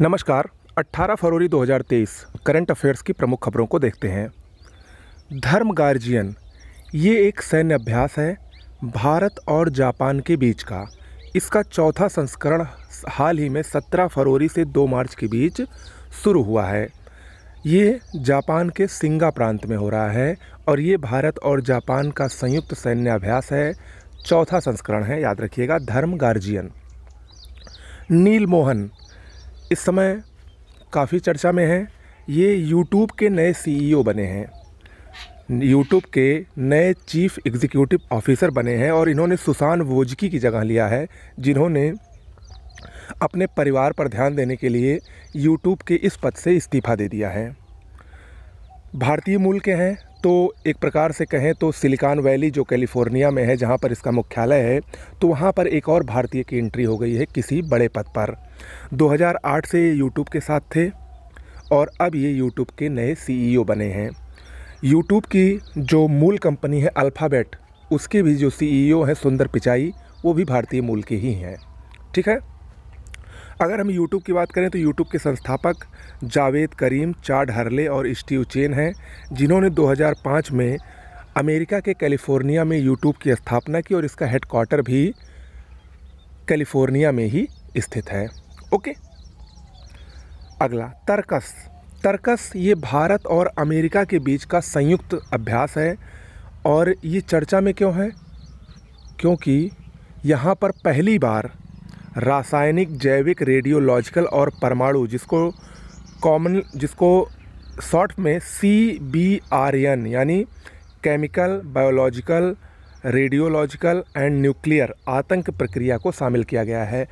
नमस्कार। 18 फरवरी 2023 current affairs की प्रमुख खबरों को देखते हैं। धर्म गार्जियन ये एक सैन्य अभ्यास है भारत और जापान के बीच का। इसका चौथा संस्करण हाल ही में 17 फरवरी से 2 मार्च के बीच शुरू हुआ है। ये जापान के सिंगा प्रांत में हो रहा है और ये भारत और जापान का संयुक्त सैन्य अभ्यास है। चौथा संस्करण है, याद रखिएगा। धर्म गार्जियन। नील मोहन इस समय काफ़ी चर्चा में हैं। ये यूट्यूब के नए सीईओ बने हैं, यूट्यूब के नए चीफ एग्जीक्यूटिव ऑफिसर बने हैं और इन्होंने सुसान वोजकी की जगह लिया है, जिन्होंने अपने परिवार पर ध्यान देने के लिए यूट्यूब के इस पद से इस्तीफा दे दिया है। भारतीय मूल के हैं, तो एक प्रकार से कहें तो सिलिकॉन वैली जो कैलिफोर्निया में है, जहां पर इसका मुख्यालय है, तो वहां पर एक और भारतीय की एंट्री हो गई है किसी बड़े पद पर। 2008 से ये यूट्यूब के साथ थे और अब ये यूट्यूब के नए सीईओ बने हैं। यूट्यूब की जो मूल कंपनी है अल्फ़ाबेट, उसके भी जो सीईओ हैं सुंदर पिचाई, वो भी भारतीय मूल के ही हैं। ठीक है। अगर हम यूट्यूब की बात करें तो यूट्यूब के संस्थापक जावेद करीम, चाड हर्ले और स्टीव चेन हैं, जिन्होंने 2005 में अमेरिका के कैलिफोर्निया में यूट्यूब की स्थापना की और इसका हेडक्वार्टर भी कैलिफोर्निया में ही स्थित है। ओके। अगला तर्कस। तर्कस ये भारत और अमेरिका के बीच का संयुक्त अभ्यास है और ये चर्चा में क्यों है? क्योंकि यहाँ पर पहली बार रासायनिक, जैविक, रेडियोलॉजिकल और परमाणु, जिसको शॉर्ट में CBRN यानी chemical, biological, radiological and nuclear आतंक प्रक्रिया को शामिल किया गया है।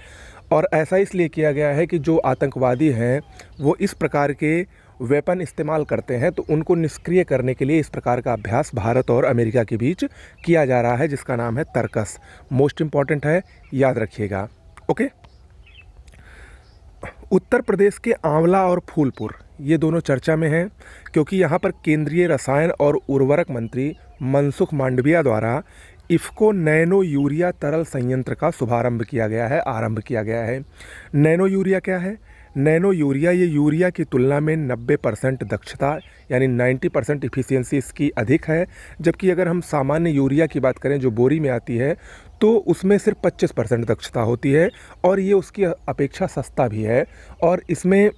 और ऐसा इसलिए किया गया है कि जो आतंकवादी हैं वो इस प्रकार के वेपन इस्तेमाल करते हैं, तो उनको निष्क्रिय करने के लिए इस प्रकार का अभ्यास भारत और अमेरिका के बीच किया जा रहा है, जिसका नाम है तर्कस। मोस्ट इम्पॉर्टेंट है, याद रखिएगा। ओके। उत्तर प्रदेश के आंवला और फूलपुर ये दोनों चर्चा में हैं, क्योंकि यहाँ पर केंद्रीय रसायन और उर्वरक मंत्री मनसुख मांडविया द्वारा इफ़को नैनो यूरिया तरल संयंत्र का शुभारंभ किया गया है, आरंभ किया गया है। नैनो यूरिया क्या है? नैनो यूरिया ये यूरिया की तुलना में 90% दक्षता यानी 90% इफ़िशियंसी इसकी अधिक है, जबकि अगर हम सामान्य यूरिया की बात करें जो बोरी में आती है तो उसमें सिर्फ 25% दक्षता होती है और ये उसकी अपेक्षा सस्ता भी है और इसमें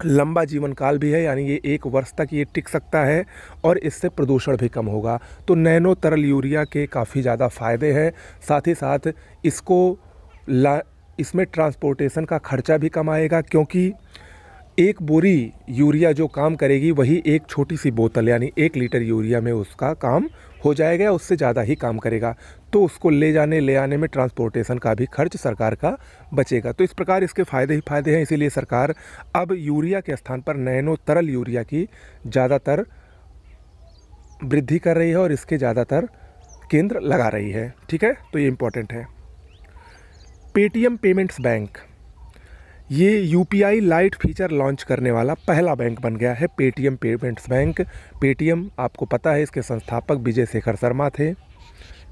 लंबा जीवन काल भी है, यानी ये 1 वर्ष तक ये टिक सकता है और इससे प्रदूषण भी कम होगा। तो नैनो तरल यूरिया के काफ़ी ज़्यादा फ़ायदे हैं। साथ ही साथ इसमें ट्रांसपोर्टेशन का खर्चा भी कम आएगा, क्योंकि एक बोरी यूरिया जो काम करेगी वही एक छोटी सी बोतल यानी 1 लीटर यूरिया में उसका काम हो जाएगा या उससे ज़्यादा ही काम करेगा। तो उसको ले आने में ट्रांसपोर्टेशन का भी खर्च सरकार का बचेगा। तो इस प्रकार इसके फ़ायदे ही फ़ायदे हैं। इसीलिए सरकार अब यूरिया के स्थान पर नैनो तरल यूरिया की ज़्यादातर वृद्धि कर रही है और इसके ज़्यादातर केंद्र लगा रही है। ठीक है, तो ये इम्पोर्टेंट है। पेटीएम पेमेंट्स बैंक ये UPI लाइट फीचर लॉन्च करने वाला पहला बैंक बन गया है, पेटीएम पेमेंट्स बैंक। पेटीएम आपको पता है, इसके संस्थापक विजय शेखर शर्मा थे।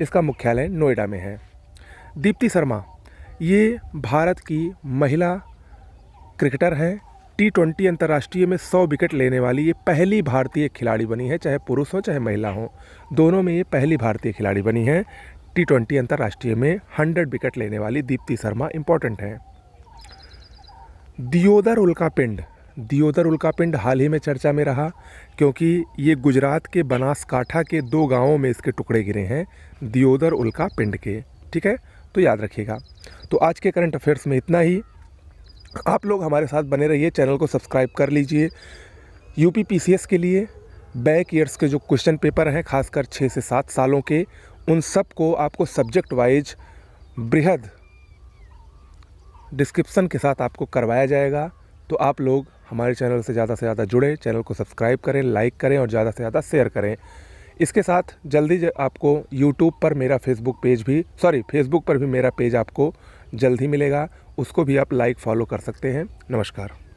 इसका मुख्यालय नोएडा में है। दीप्ति शर्मा ये भारत की महिला क्रिकेटर हैं। T20 अंतर्राष्ट्रीय में 100 विकेट लेने वाली ये पहली भारतीय खिलाड़ी बनी है, चाहे पुरुष हो चाहे महिला हो, दोनों में ये पहली भारतीय खिलाड़ी बनी है। T20 अंतर्राष्ट्रीय में 100 विकेट लेने वाली दीप्ति शर्मा इम्पोर्टेंट है। दियोदर उल्कापिंड। दियोदर उल्कापिंड हाल ही में चर्चा में रहा, क्योंकि ये गुजरात के बनासकाठा के 2 गांवों में इसके टुकड़े गिरे हैं, दियोदर उल्कापिंड के। ठीक है, तो याद रखिएगा। तो आज के करंट अफेयर्स में इतना ही। आप लोग हमारे साथ बने रहिए, चैनल को सब्सक्राइब कर लीजिए। UPPCS के लिए बैक ईयर्स के जो क्वेश्चन पेपर हैं, खासकर 6 से 7 सालों के, उन सब को आपको सब्जेक्ट वाइज बृहद डिस्क्रिप्शन के साथ आपको करवाया जाएगा। तो आप लोग हमारे चैनल से ज़्यादा जुड़ें, चैनल को सब्सक्राइब करें, लाइक करें और ज़्यादा से ज़्यादा शेयर करें। इसके साथ जल्दी आपको यूट्यूब पर मेरा फेसबुक पर भी मेरा पेज आपको जल्द ही मिलेगा, उसको भी आप लाइक फॉलो कर सकते हैं। नमस्कार।